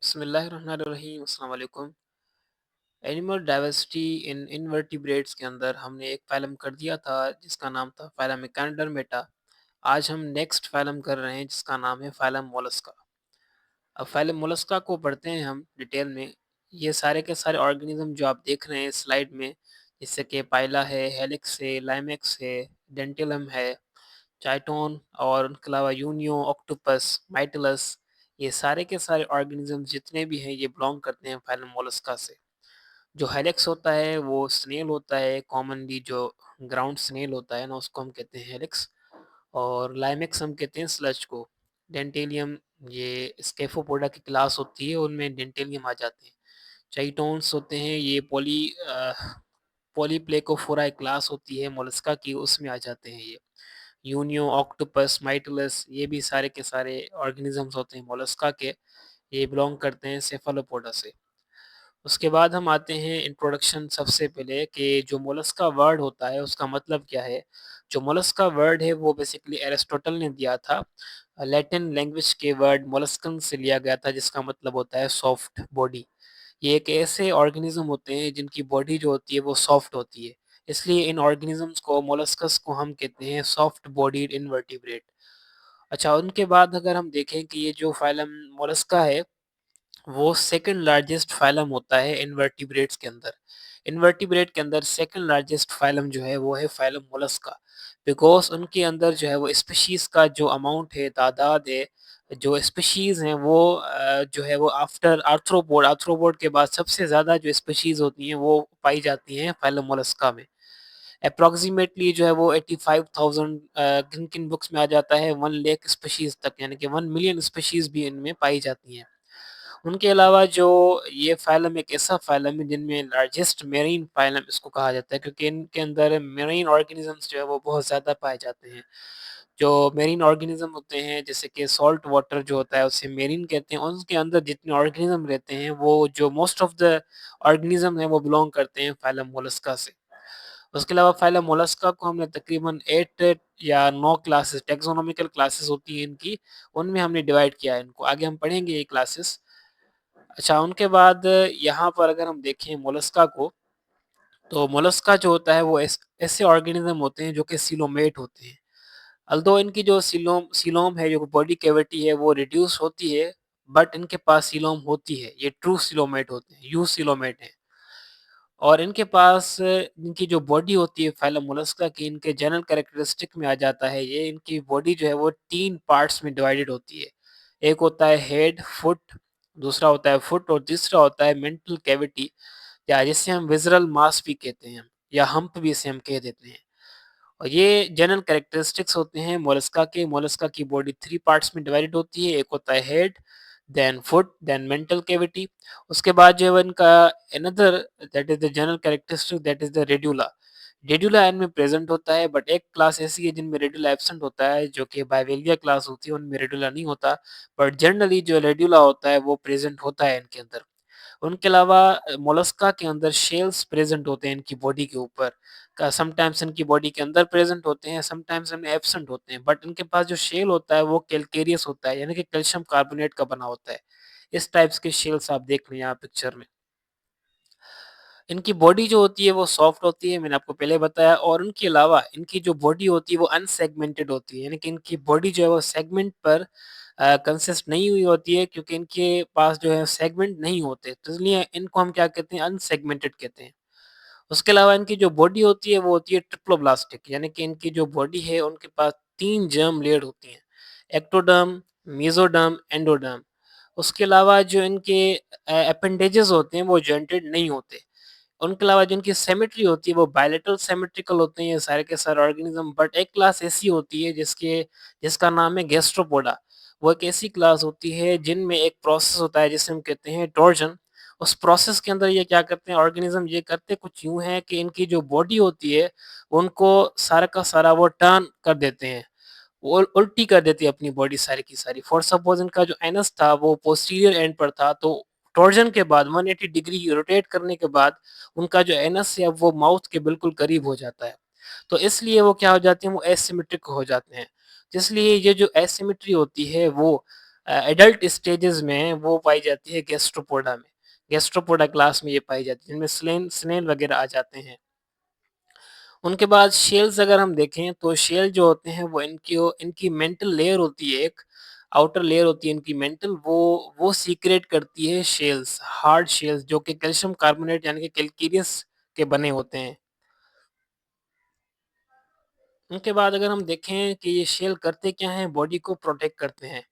बिस्मिल्लाहिर्रहमानिर्रहीम, अस्सलाम वालेकुम। एनिमल डाइवर्सिटी इन इनवर्टिब्रेट्स के अंदर हमने एक फ़ाइलम कर दिया था जिसका नाम था फ़ाइलम एकांडरमेटा। आज हम नेक्स्ट फ़ाइलम कर रहे हैं जिसका नाम है फ़ाइलम मोलस्का। अब फ़ाइलम मोलस्का को पढ़ते हैं हम डिटेल में। ये सारे के सारे ऑर्गेनिज़्म जो आप देख रहे हैं स्लाइड में, जैसे कि पाइला है, हेलिक्स है, लाइमेक्स है, डेंटिलम है, चाइटोन और उनके अलावा यूनियो, ऑक्टोपस, माइटिलस, ये सारे के सारे ऑर्गेनिज़्म जितने भी हैं ये बिलॉन्ग करते हैं फ़ाइलम मोलस्का से। जो हेलिक्स होता है वो स्नेल होता है, कॉमनली जो ग्राउंड स्नेल होता है ना उसको हम कहते हैं हेलिक्स, और लाइमेक्स हम कहते हैं स्लज को। डेंटेलियम ये स्केफोपोडा की क्लास होती है, उनमें डेंटेलियम आ जाते हैं। चाइटोन्स होते हैं ये पॉलीप्लेकोफोरा एक क्लास होती है मोलस्का की, उसमें आ जाते हैं ये। यूनियो, ऑक्टोपस, माइटिलस ये भी सारे के सारे ऑर्गेनिज़म्स होते हैं मोलस्का के, ये बिलॉन्ग करते हैं सेफालोपोडा से। उसके बाद हम आते हैं इंट्रोडक्शन सबसे पहले कि जो मोलस्का वर्ड होता है उसका मतलब क्या है। जो मोलस्का वर्ड है वो बेसिकली एरिस्टोटल ने दिया था। लैटिन लैंग्वेज के वर्ड मोलस्कन से लिया गया था जिसका मतलब होता है सॉफ्ट बॉडी। ये एक ऐसे ऑर्गेनिज़्म होते हैं जिनकी बॉडी जो होती है वो सॉफ्ट होती है। इसलिए इन ऑर्गेनिज़म्स को मोलस्कस को हम कहते हैं सॉफ्ट बॉडीड इनवर्टिब्रेट। अच्छा, उनके बाद अगर हम देखें कि ये जो फाइलम मोलस्का है वो सेकंड लार्जेस्ट फाइलम होता है इनवर्टिब्रेट्स के अंदर। इनवर्टिब्रेट के अंदर सेकंड लार्जेस्ट फाइलम जो है वो है फाइलम मोलस्का। बिकॉज़ उनके अंदर जो है वो स्पीशीज़ का जो अमाउंट है, तादाद है, जो स्पीशीज़ हैं वो जो है वो आफ्टर आर्थ्रोपोड के बाद सबसे ज़्यादा जो स्पीशीज़ होती हैं वो पाई जाती हैं फाइलम मोलस्का में। अप्रॉक्सिमेटली जो है वो 85,000 किन-किन बुक्स में आ जाता है 1 लाख स्पीशीज़ तक, यानी कि 1 मिलियन स्पीशीज़ भी इनमें पाई जाती हैं। उनके अलावा जो ये फ़ाइलम एक ऐसा फ़ाइलम है जिनमें लार्जेस्ट मेरीन फ़ाइलम इसको कहा जाता है, क्योंकि इनके अंदर मेरीन ऑर्गेनिज़म्स जो है वो बहुत ज़्यादा पाए जाते हैं। जो मेरीन ऑर्गेनिज़्म होते हैं जैसे कि सॉल्ट वाटर जो होता है उसे मेरीन कहते हैं, उनके अंदर जितने ऑर्गेनिज़्म रहते हैं वो जो मोस्ट ऑफ द ऑर्गेनिज़्म है वो बिलॉन्ग करते हैं फ़ाइलम मोलस्का से। उसके अलावा फाइलम मोलस्का को हमने तकरीबन 8 या 9 क्लासेस, टैक्सोनॉमिकल क्लासेस होती हैं इनकी, उनमें हमने डिवाइड किया है इनको। आगे हम पढ़ेंगे ये क्लासेस। अच्छा, उनके बाद यहाँ पर अगर हम देखें मोलस्का को, तो मोलस्का जो होता है वो ऐसे ऑर्गेनिज़्म होते हैं जो कि सीलोमेट होते हैं। अल्दो इनकी जो सीलोम है, जो बॉडी कैविटी है वो रिड्यूस होती है, बट इनके पास सीलोम होती है। ये ट्रू सीलोमेट होते हैं, यूसीलोमेट हैं। और इनके पास इनकी जो बॉडी होती है फाइलम मोलस्का की, इनके जनरल कैरेक्टरिस्टिक में आ जाता है ये। इनकी बॉडी जो है वो 3 पार्ट्स में डिवाइडेड होती है। एक होता है हेड, फुट, दूसरा होता है फुट और तीसरा होता है मेंटल कैविटी, या जिसे हम विज़रल मास भी कहते हैं, या हम्प भी इसे हम कह देते हैं। और ये जनरल कैरेक्टरिस्टिक्स होते हैं मोलस्का के। मोलस्का की बॉडी 3 पार्ट्स में डिवाइडेड होती है। एक होता है head, then foot, then mantle cavity. उसके बाद जो है इनका another that is the general characteristic, that is the radula. Radula इनमें प्रेज़ेंट होता है, बट एक क्लास ऐसी है जिनमें रेड्यूला एब्सेंट होता है, जो कि बाइवेलिया क्लास होती है, उनमें रेड्यूला नहीं होता। बट जनरली जो रेड्यूला होता है वो प्रेज़ेंट होता है इनके अंदर। उनके अलावा मोलस्का के अंदर शेल्स प्रेज़ेंट होते हैं इनकी बॉडी के ऊपर। का समटाइम्स इनकी बॉडी के अंदर प्रेज़ेंट होते हैं, समटाइम्स इनमें एब्सेंट होते हैं। बट इनके पास जो शेल होता है वो कैल्केरियस होता है, यानी कि कैल्शियम कार्बोनेट का बना होता है। इस टाइप्स के शेल्स आप देख रहे हैं यहाँ पिक्चर में। इनकी बॉडी जो होती है वो सॉफ्ट होती है, मैंने आपको पहले बताया, और उनके अलावा इनकी जो बॉडी होती है वो अनसेगमेंटेड होती है, यानी कि इनकी बॉडी जो है वो सेगमेंट पर कंसिस्ट नहीं हुई होती है, क्योंकि इनके पास जो है सेगमेंट नहीं होते, तो इसलिए इनको हम क्या कहते हैं, अनसेगमेंटेड कहते हैं। उसके अलावा इनकी जो बॉडी होती है वो होती है ट्रिप्लोब्लास्टिक, यानी कि इनकी जो बॉडी है उनके पास 3 जर्म लेयर होती हैं, एक्टोडर्म, मेसोडर्म, एंडोडर्म। उसके अलावा जो इनके अपेंडेजेस होते हैं वो जॉइंटेड नहीं होते। उनके अलावा जिनकी सिमेट्री होती है वो बायलैटरल सिमेट्रिकल होते हैं ये सारे के सारे ऑर्गेनिज्म। बट एक क्लास ऐसी होती है जिसका नाम है गैस्ट्रोपोडा। वो एक ऐसी क्लास होती है जिनमें एक प्रोसेस होता है जिसे हम कहते हैं टॉर्जन। उस प्रोसेस के अंदर ये क्या करते हैं ऑर्गेनिज्म, ये करते कुछ यूं है कि इनकी जो बॉडी होती है उनको सारा का सारा वो टर्न कर देते हैं, वो उल्टी कर देती है अपनी बॉडी सारी की सारी। फॉर सपोज इनका जो एनस था वो पोस्टीरियर एंड पर था, तो टॉर्जन के बाद 180 डिग्री रोटेट करने के बाद उनका जो एनस है अब वो माउथ के बिल्कुल करीब हो जाता है। तो इसलिए वो क्या हो जाते हैं, वो एसिमेट्रिक हो जाते हैं। तो इसलिए ये जो एसिमेट्री होती है वो एडल्ट स्टेजेस में वो पाई जाती है गैस्ट्रोपोडा में। गैस्ट्रोपोडा क्लास में ये पाई जाती है, जिनमें स्नेल वगैरह आ जाते हैं। उनके बाद शेल्स अगर हम देखें तो शेल जो होते हैं वो इनकी मेंटल लेयर होती है एक, आउटर लेयर होती है इनकी मेंटल, वो सीक्रेट करती है शेल्स, हार्ड शेल्स जो कि कैल्शियम कार्बोनेट यानी कि कैल्केरियस के बने होते हैं। उनके बाद अगर हम देखें कि ये शेल करते क्या हैं, बॉडी को प्रोटेक्ट करते हैं।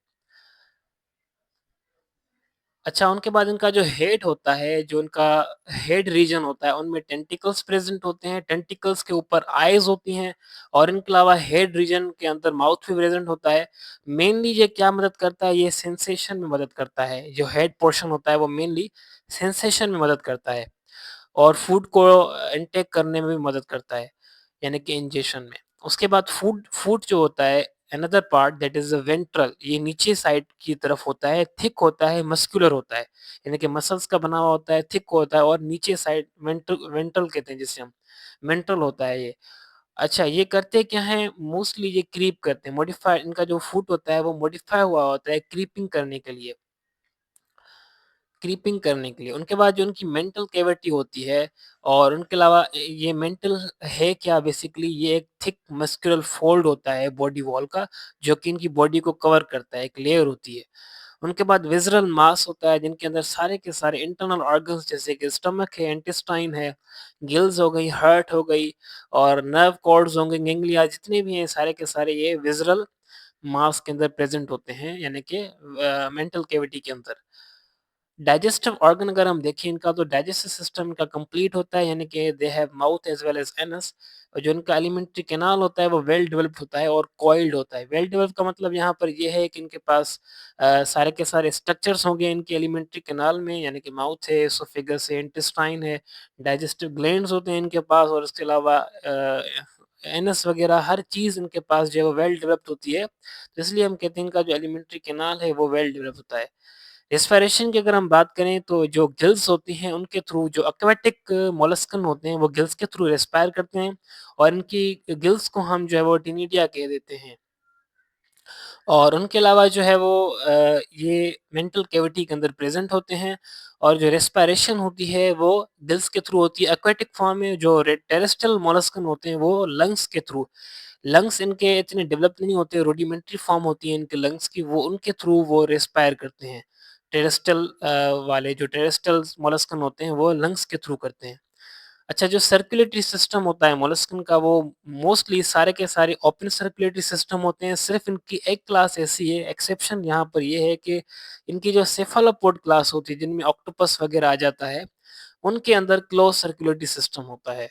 अच्छा, उनके बाद इनका जो हेड होता है, जो इनका हेड रीजन होता है, उनमें टेंटिकल्स प्रेज़ेंट होते हैं, टेंटिकल्स के ऊपर आइज़ होती हैं और इनके अलावा हेड रीजन के अंदर माउथ भी प्रेज़ेंट होता है। मेनली ये क्या मदद करता है, ये सेंसेशन में मदद करता है। जो हेड पोर्शन होता है, वो मेनली सेंसेशन में मदद करता है और फूड को इनटेक करने में भी मदद करता है, यानी कि इंजेशन में। उसके बाद फूड फूड जो होता है, another part that is ventral, ये नीचे साइड की तरफ होता है, थिक होता है, मस्कुलर होता है, यानी कि मसल्स का बना हुआ होता है, थिक होता है और नीचे साइड वेंट्रल कहते हैं जिसे हम, वेंट्रल होता है ये। अच्छा, ये करते क्या हैं, मोस्टली ये क्रीप करते हैं, मॉडिफाई इनका जो फुट होता है वो मॉडिफाई हुआ होता है क्रीपिंग करने के लिए। क्रीपिंग करने के लिए। उनके बाद जो उनकी मेंटल कैविटी होती है और उनके अलावा ये मेंटल है क्या, बेसिकली ये एक थिक मस्कुलर फोल्ड होता है बॉडी वॉल का, जो कि इनकी बॉडी को कवर करता है, एक लेयर होती है। उनके बाद विज़रल मास होता है जिनके अंदर सारे के सारे इंटरनल ऑर्गन्स जैसे कि स्टमक है, इंटेस्टाइन है, गिल्स हो गई, हार्ट हो गई और नर्व कॉर्ड्स होंगे, गैंग्लिया जितने भी हैं सारे के सारे ये विज़रल मास के अंदर प्रेज़ेंट होते हैं, यानी कि मेंटल कैविटी के अंदर। डाइजेस्टिव ऑर्गन अगर हम देखें इनका, तो डाइजेस्टिव सिस्टम इनका कंप्लीट होता है, यानी कि they have mouth as well as anus, और जो इनका एलिमेंट्री कैनाल होता है वो वेल डेवलप्ड होता है और कॉइल्ड होता है। वेल डेवलप्ड का मतलब यहाँ पर ये है कि इनके पास सारे के सारे स्ट्रक्चर्स होंगे इनके एलिमेंट्री कैनाल में, यानी कि माउथ है, एसोफेगस है, इंटेस्टाइन है, डाइजेस्टिव ग्लैंड्स होते हैं इनके पास और इसके अलावा एनस वगैरह हर चीज़ इनके पास जो है वो वेल डेवलप्ड होती है। तो इसलिए हम कहते हैं इनका जो एलिमेंट्री कैनाल है वो वेल डेवलप्ड होता है। रेस्पिरेशन की अगर हम बात करें तो जो गिल्स होती हैं उनके थ्रू, जो एक्वाटिक मोलस्कन होते हैं वो गिल्स के थ्रू रेस्पायर करते हैं और इनकी गिल्स को हम जो है वो टिनिडिया कह देते हैं। और उनके अलावा जो है वो ये मेंटल कैविटी के अंदर प्रेज़ेंट होते हैं और जो रेस्पिरेशन होती है वो गिल्स के थ्रू होती है। एक्वाटिक फॉर्म में जो टेरेस्ट्रियल मोलस्कन होते हैं वो लंग्स के थ्रू, लंग्स इनके इतने डेवलप नहीं होते, रूडिमेंट्री फॉर्म होती है इनके लंग्स की, वो उनके थ्रू वो रेस्पायर करते हैं। टेरेस्ट्रियल वाले जो टेरेस्ट्रियल मोलस्कन होते हैं वो लंग्स के थ्रू करते हैं। अच्छा, जो सर्कुलेटरी सिस्टम होता है मोलस्कन का वो मोस्टली सारे के सारे ओपन सर्कुलेटरी सिस्टम होते हैं। सिर्फ़ इनकी एक क्लास ऐसी है, एक्सेप्शन यहाँ पर ये है कि इनकी जो सेफालोपोड क्लास होती है जिनमें ऑक्टोपस वगैरह आ जाता है, उनके अंदर क्लोज़ सर्कुलेटरी सिस्टम होता है।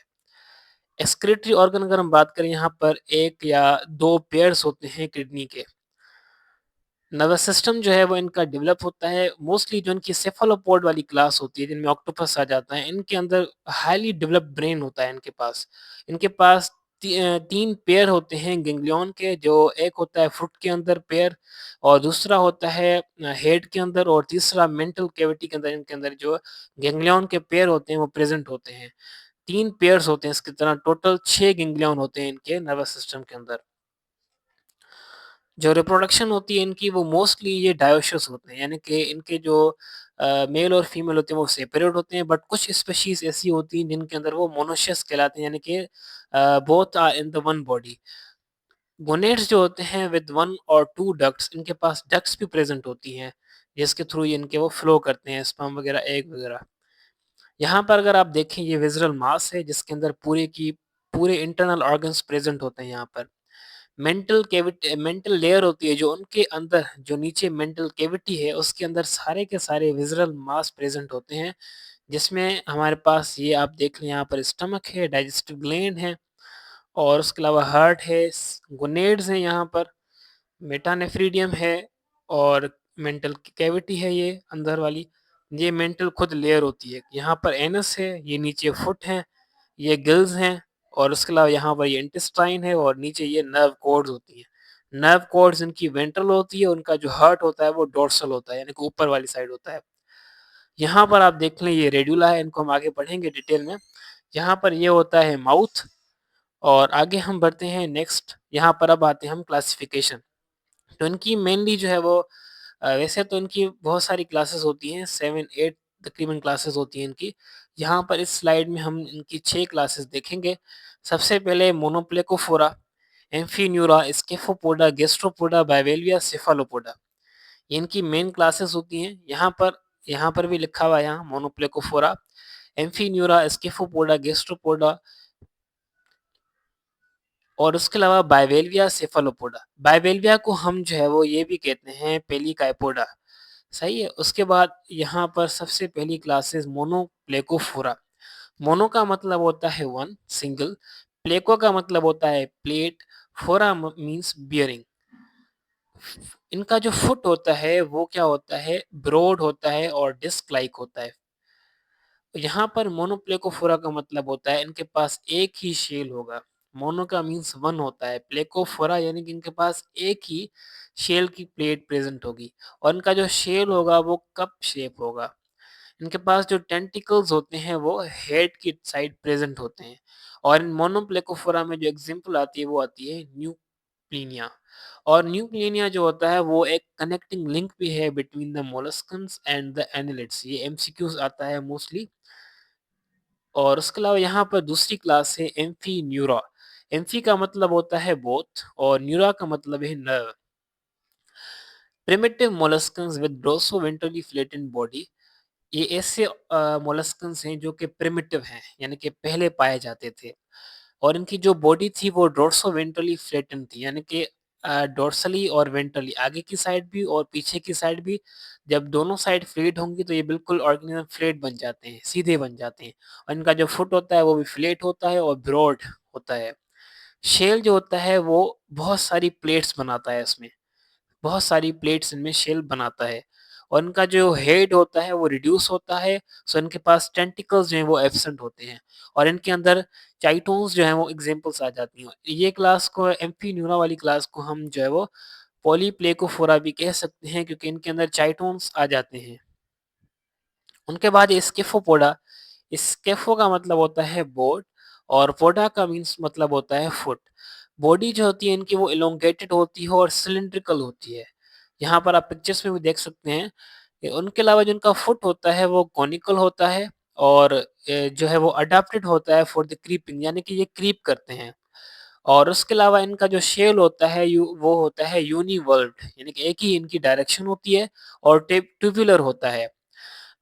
एक्सक्रीटरी ऑर्गन अगर हम बात करें यहाँ पर 1 या 2 पेयर्स होते हैं किडनी के। नर्वस सिस्टम जो है वो इनका डेवलप होता है, मोस्टली जो इनकी सेफालोपोड वाली क्लास होती है जिनमें ऑक्टोपस आ जाता है, इनके अंदर हाइली डेवलप्ड ब्रेन होता है इनके पास। इनके पास 3 पेयर होते हैं गैंग्लियन के, जो एक होता है फुट के अंदर पेयर और दूसरा होता है हेड के अंदर और तीसरा मेंटल कैविटी के अंदर, इनके अंदर जो गैंग्लियन के पेयर होते हैं वो प्रेज़ेंट होते हैं। 3 पेयर्स होते हैं इसकी तरह, टोटल 6 गैंग्लियन होते हैं इनके नर्वस सिस्टम के अंदर। जो रिप्रोडक्शन होती है इनकी वो मोस्टली ये डायोसियस होते हैं, यानी कि इनके जो मेल और फीमेल होते हैं वो सेपरेट होते हैं, बट कुछ स्पीशीज़ ऐसी होती हैं जिनके अंदर वो मोनोसियस कहलाते हैं, यानी कि both are in the one body. Gonads जो होते हैं विद 1 और 2 डक्ट्स, इनके पास डक्ट्स भी प्रेज़ेंट होती हैं, जिसके थ्रू ये इनके वो फ्लो करते हैं स्पर्म वगैरह, एग वगैरह। यहाँ पर अगर आप देखें ये विज़रल मास है जिसके अंदर पूरे इंटरनल ऑर्गन्स प्रेज़ेंट होते हैं यहाँ पर। मेंटल लेयर होती है जो उनके अंदर, जो नीचे मेंटल कैविटी है उसके अंदर सारे के सारे विज़रल मास प्रेज़ेंट होते हैं, जिसमें हमारे पास ये आप देख लें, यहाँ पर स्टमक है, डाइजेस्टिव ग्लैंड है और उसके अलावा हार्ट है, गोनेड्स हैं यहाँ पर, मेटानेफ्रीडियम है और मेंटल कैविटी है ये अंदर वाली। ये मेंटल खुद लेयर होती है। यहाँ पर एनस है, ये नीचे फुट है, ये गिल्स हैं और उसके अलावा यहाँ पर ये इंटेस्टाइन है और नीचे ये नर्व कॉर्ड्स होती हैं। नर्व कॉर्ड्स इनकी वेंट्रल होती है, उनका जो हार्ट होता है वो डोर्सल होता है, यानी कि ऊपर वाली साइड होता है। यहाँ पर आप देख लें ये रेड्यूला है, इनको हम आगे पढ़ेंगे डिटेल में। यहाँ पर ये होता है माउथ और आगे हम बढ़ते हैं नेक्स्ट, यहाँ पर अब आते हैं हम क्लासिफिकेशन। तो इनकी मेनली जो है वो वैसे तो इनकी बहुत सारी क्लासेस होती हैं, 7-8 तकरीबन क्लासेस होती हैं इनकी। यहाँ पर इस स्लाइड में हम इनकी 6 क्लासेस देखेंगे। सबसे पहले मोनोप्लेकोफोरा, एम्फीन्यूरा, स्केफोपोडा, गैस्ट्रोपोडा, बाइवेलविया, सेफालोपोडा। ये इनकी मेन क्लासेस होती हैं। यहाँ पर भी लिखा हुआ है यहाँ मोनोप्लेकोफोरा, एम्फीन्यूरा, स्केफोपोडा, गैस्ट्रोपोडा और उसके अलावा बाइवेलविया, सेफालोपोडा। बाइवेलविया को हम जो है वो ये भी कहते हैं पेलिकाइपोडा, सही है। उसके बाद यहाँ पर सबसे पहली क्लासेस मोनोप्लेकोफोरा। मोनो का मतलब होता है वन, सिंगल। प्लेको का मतलब होता है प्लेट। फोरा मीन्स बियरिंग। इनका जो फुट होता है वो क्या होता है, ब्रॉड होता है और डिस्क लाइक होता है। यहाँ पर मोनोप्लेकोफोरा का मतलब होता है इनके पास एक ही शेल होगा। मोनो का मीन्स वन होता है, प्लेकोफोरा यानी कि इनके पास एक ही शेल की प्लेट प्रेजेंट होगी और इनका जो शेल होगा वो कप शेप होगा। इनके पास जो टेंटिकल्स होते हैं वो हेड की साइड प्रेजेंट होते हैं और इन मोनोप्लेकोफोरा में जो एग्जांपल आती है वो आती है न्यूक्लिनिया। और न्यूक्लिनिया जो होता है वो एक कनेक्टिंग लिंक भी है between the molluscans and the annelids. ये एमसीक्यूज आता है मोस्टली। और उसके अलावा यहाँ पर दूसरी क्लास है एम्फीन्यूरा। एम्फी का मतलब होता है बोथ और न्यूरा का मतलब है nerve. Primitive molluscans with dorsoventrally flattened body. ये ऐसे मोलस्कन्स हैं जो कि प्रिमिटिव हैं, यानी कि पहले पाए जाते थे और इनकी जो बॉडी थी वो डोर्सोवेंट्रली फ्लैटेंड थी, यानी कि डोर्सली और वेंट्रली आगे की साइड भी और पीछे की साइड भी। जब दोनों साइड फ्लैट होंगी तो ये बिल्कुल ऑर्गेनिज्म फ्लैट बन जाते हैं, सीधे बन जाते हैं और इनका जो फुट होता है वो भी फ्लैट होता है और ब्रॉड होता है। शेल जो होता है वो बहुत सारी प्लेट्स बनाता है, इसमें बहुत सारी प्लेट्स इनमें शेल बनाता है और इनका जो हेड होता है वो रिड्यूस होता है। सो इनके पास टेंटिकल्स जो हैं वो एब्सेंट होते हैं और इनके अंदर चाइटोन्स जो हैं वो एग्जांपल्स आ जाती हैं। ये क्लास को एम्फीन्यूरा वाली क्लास को हम जो है वो पॉलीप्लेकोफोरा भी कह सकते हैं क्योंकि इनके अंदर चाइटोन्स आ जाते हैं। उनके बाद स्केफोपोडा। स्केफो का मतलब होता है बोर्ड और पोडा का मीन्स मतलब होता है फुट। बॉडी जो होती है इनकी वो इलोंगेटेड होती है और सिलिंड्रिकल होती है। यहाँ पर आप पिक्चर्स में भी देख सकते हैं। उनके अलावा जो इनका फुट होता है वो कॉनिकल होता है और जो है वो अडैप्टेड होता है फॉर द क्रीपिंग, यानी कि ये क्रीप करते हैं। और उसके अलावा इनका जो शेल होता है वो होता है यूनिवर्ल्ड, यानी कि एक ही इनकी डायरेक्शन होती है और ट्यूबुलर होता है।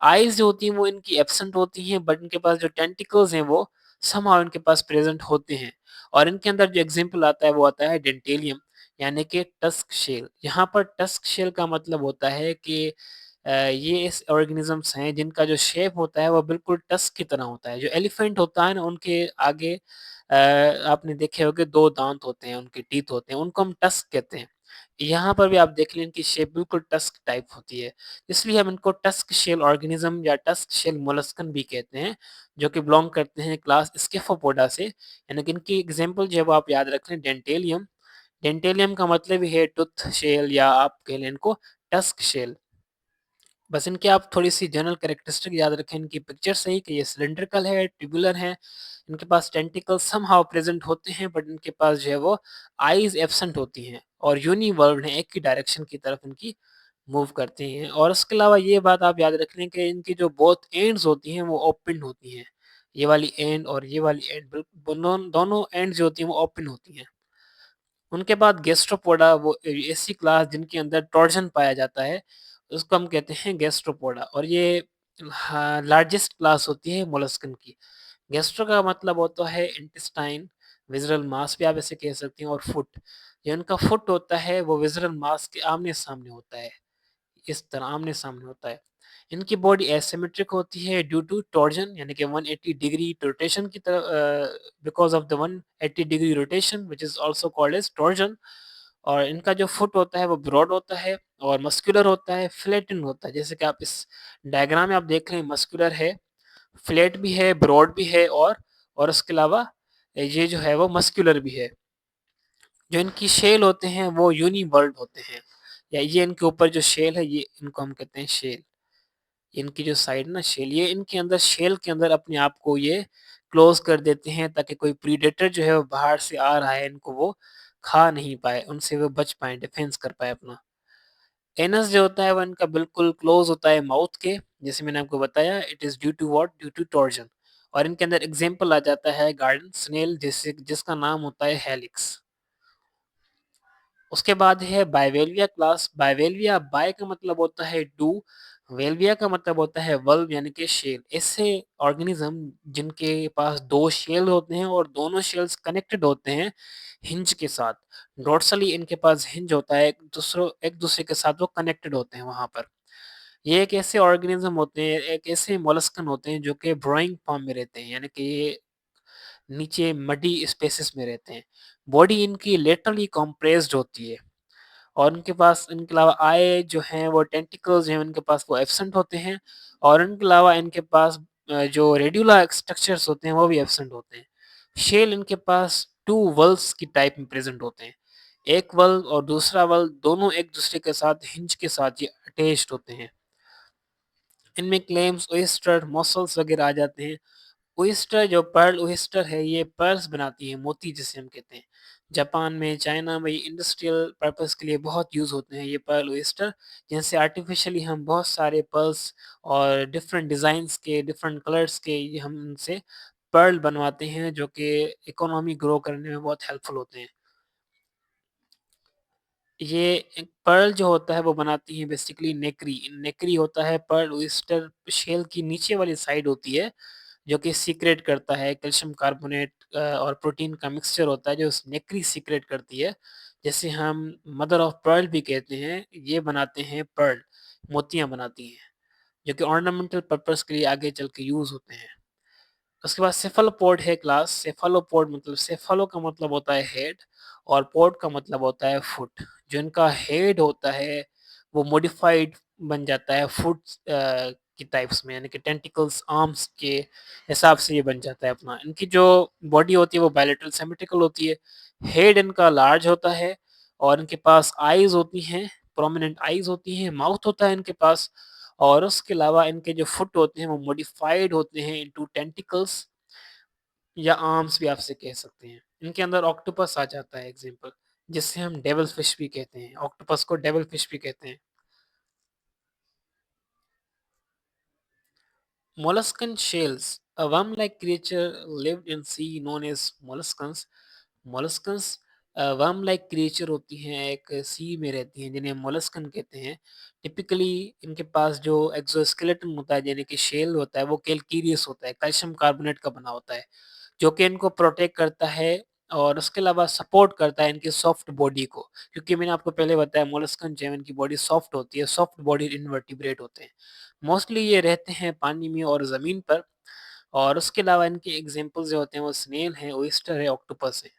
आईज़ जो होती हैं वो इनकी एब्सेंट होती हैं बट इनके पास जो टेंटिकल्स हैं वो समहाउ इनके पास प्रेजेंट होते हैं और इनके अंदर जो एग्जांपल आता है वो आता है डेंटेलियम, यानी कि टस्क शेल। यहाँ पर टस्क शेल का मतलब होता है कि ये ऐसे ऑर्गेनिजम्स हैं जिनका जो शेप होता है वो बिल्कुल टस्क की तरह होता है। जो एलिफेंट होता है ना उनके आगे आपने देखे होंगे 2 दाँत होते हैं, उनके टीथ होते हैं, उनको हम टस्क कहते हैं। यहाँ पर भी आप देख लें इनकी शेप बिल्कुल टस्क टाइप होती है। इसलिए हम इनको टस्क शेल ऑर्गेनिज्म या टस्क शेल मोलस्कन भी कहते हैं, जो कि बिलॉन्ग करते हैं क्लास स्केफोपोडा से। यानी कि इनकी एग्जांपल जो है वो आप याद रख लें डेंटेलियम। डेंटेलियम का मतलब ही है टूथ शेल या आप कह लें इनको टस्क शेल। बस इनके आप थोड़ी-सी जनरल कैरेक्टरिस्टिक याद रखें इनकी पिक्चर से ही कि ये सिलिंड्रिकल है, ट्यूबुलर है, इनके पास टेंटिकल्स समहाउ प्रेज़ेंट होते हैं बट इनके पास जो है वो आईज़ एब्सेंट होती हैं और यूनिवर्ल्ड हैं, एक ही डायरेक्शन की तरफ इनकी मूव करती हैं। और उसके अलावा ये बात आप याद रख लें कि इनकी जो बोथ एंड्स होती हैं वो ओपन्ड होती हैं। ये वाली एंड और ये वाली एंड दोनों एंड जो होती हैं वो ओपन होती हैं। उनके बाद गैस्ट्रोपोडा वो ऐसी क्लास जिनके अंदर टॉर्जन पाया जाता है, उसको हम कहते हैं गैस्ट्रोपोडा और ये हाँ, लार्जेस्ट क्लास होती है मोलस्कन की। गैस्ट्रो का मतलब होता है इंटेस्टाइन, विज़रल मास भी आप इसे कह सकते हैं और फुट। जो इनका फुट होता है वो विज़रल मास के आमने-सामने होता है। इस तरह आमने-सामने होता है। इनकी बॉडी एसिमेट्रिक होती है ड्यू टू टॉर्जन, यानी कि 180 डिग्री रोटेशन की तरह because of the 180 degree rotation which is also called as torsion. और इनका जो फुट होता है वो ब्रॉड होता है और मस्कुलर होता है, फ्लैटेंड होता है। जैसे कि आप इस डायग्राम में आप देख रहे हैं मस्कुलर है, फ्लैट भी है, ब्रॉड भी है और उसके अलावा ये जो है वो मस्कुलर भी है। जो इनकी शेल होते हैं वो यूनिवर्ल्ड होते हैं या ये इनके ऊपर जो शेल है ये इनको हम कहते हैं शेल। इनकी जो साइड ना शेल ये इनके अंदर शेल के अंदर अपने आप को ये क्लोज कर देते हैं ताकि कोई प्रीडेटर जो है वो बाहर से आ रहा है इनको वो खा नहीं पाए, उनसे वो बच पाए, डिफेंस कर पाए अपना। एनस जो होता है वो इनका बिल्कुल क्लोज़ होता है माउथ के, जैसे मैंने आपको बताया it is due to what? Due to torsion और इनके अंदर एग्ज़ाम्पल आ जाता है गार्डन स्नेल जिसका नाम होता है हेलिक्स। उसके बाद है बायवेल्विया क्लास, बायवेल्विया बाय का मतलब होता है टू, वेल्विया का मतलब होता है वल्व यानी कि शेल। ऐसे ऑर्गेनिज़्म जिनके पास 2 शेल होते हैं और दोनों शेल्स कनेक्टेड होते हैं हिंज के साथ। डोर्सली इनके पास हिंज होता है, एक-दूसरे के साथ वो कनेक्टेड होते हैं वहाँ पर। ये एक ऐसे ऑर्गेनिज़्म होते हैं, एक ऐसे मोलस्कन होते हैं जो कि ब्रोइंग फॉर्म में रहते हैं, यानी कि ये नीचे मडी स्पेसेस में रहते हैं। बॉडी इनकी लेटरली कंप्रेस्ड होती है। और उनके पास इनके अलावा आई जो हैं वो टेंटिकल्स हैं उनके पास वो एब्सेंट होते हैं और इनके अलावा इनके पास जो रेडिकुलर स्ट्रक्चर्स होते हैं वो भी एब्सेंट होते हैं। शेल इनके पास 2 वल्व्स की टाइप में प्रेज़ेंट होते हैं। एक वल्व और दूसरा वल्व दोनों एक-दूसरे के साथ हिंज के साथ ये अटैच्ड होते हैं। इनमें क्लैम्स, ऑयस्टर, मसल्स वगैरह आ जाते हैं। ओयस्टर जो पर्ल ओयस्टर है ये पर्ल्स बनाती है, मोती जिसे हम कहते हैं। जापान में, चाइना में ये इंडस्ट्रियल पर्पज़ के लिए बहुत यूज़ होते हैं ये पर्ल ओयस्टर, जिनसे आर्टिफ़िशियली हम बहुत सारे पर्ल्स और डिफरेंट डिज़ाइन्स के, डिफरेंट कलर्स के ये हम इनसे पर्ल बनवाते हैं जो कि इकोनॉमी ग्रो करने में बहुत हेल्पफुल होते हैं। ये एक पर्ल जो होता है वो बनाती है बेसिकली नेक्री। नेक्री होता है पर्ल ओयस्टर शेल की नीचे वाली साइड होती है जो कि सीक्रेट करता है कैल्शियम कार्बोनेट और प्रोटीन का मिक्सचर होता है जो नेक्री सीक्रेट करती है। जैसे हम मदर ऑफ पर्ल भी कहते हैं, ये बनाते हैं पर्ल, मोतियाँ बनाती हैं, जो कि ऑर्नामेंटल पर्पज़ के लिए आगे चल के यूज़ होते हैं। उसके बाद सेफलोपोड है क्लास, सेफलोपोड मतलब सेफलो का मतलब होता है हेड और पोड का मतलब होता है फुट। जो इनका हेड होता है वो मॉडिफाइड बन जाता है फुट की टाइप्स में, यानी कि टेंटिकल्स, आर्म्स के हिसाब से ये बन जाता है अपना। इनकी जो बॉडी होती है वो बायलैटरल सिमेट्रिकल होती है। हेड इनका लार्ज होता है और इनके पास आइज़ होती हैं, प्रोमिनेंट आइज़ होती हैं, माउथ होता है इनके पास और उसके अलावा इनके जो फुट होते हैं वो मॉडिफाइड होते हैं इनटू टेंटिकल्स या आर्म्स भी आप इसे कह सकते हैं। इनके अंदर ऑक्टोपस आ जाता है एग्ज़ाम्पल, जिसे हम डेविल फिश भी कहते हैं। ऑक्टोपस को डेविल फिश भी कहते हैं। Molluscan shells, a worm-like creature lived in sea known as molluscans. Molluscans worm-like creature होती हैं, एक सी में रहती हैं जिन्हें मोलस्कन कहते हैं। टिपिकली इनके पास जो एक्सोस्केलेटन होता है यानी कि शेल होता है वो कैल्केरियस होता है, कैल्शियम कार्बोनेट का बना होता है, जो कि इनको प्रोटेक्ट करता है और उसके अलावा सपोर्ट करता है इनकी सॉफ्ट बॉडी को। क्योंकि मैंने आपको पहले बताया मोलस्कन जो है इनकी बॉडी सॉफ्ट होती है, सॉफ्ट बॉडीड इनवर्टिब्रेट होते हैं। मोस्टली ये रहते हैं पानी में और ज़मीन पर और उसके अलावा इनके एग्ज़ाम्पल्स जो होते हैं वो स्नेल है, ऑयस्टर है, ऑक्टोपस है।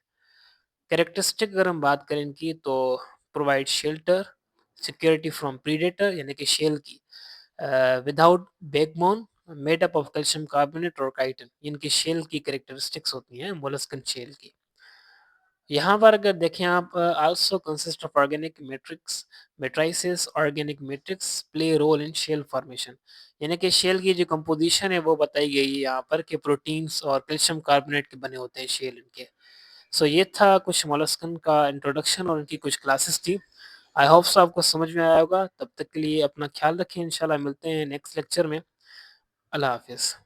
कैरेक्टरिस्टिक अगर हम बात करें इनकी तो provide shelter, security from predator यानी कि शेल की, without backbone, made up of calcium carbonate और काइटिन। इनकी शेल की कैरेक्टरिस्टिक्स होती हैं मोलस्कन शेल की। यहाँ पर अगर देखें आप also consist of organic matrix matrices organic matrix play role in shell formation, यानी कि शेल की जो कंपोजिशन है वो बताई गई है यहाँ पर कि प्रोटीन्स और कैल्शियम कार्बोनेट के बने होते हैं शेल इनके। सो ये था कुछ मोलस्कन का इंट्रोडक्शन और इनकी कुछ क्लासेस थी। आई होप सो आपको समझ में आया होगा। तब तक के लिए अपना ख्याल रखें, इंशाल्लाह मिलते हैं नेक्स्ट लेक्चर में। अल्लाह हाफ़िज़।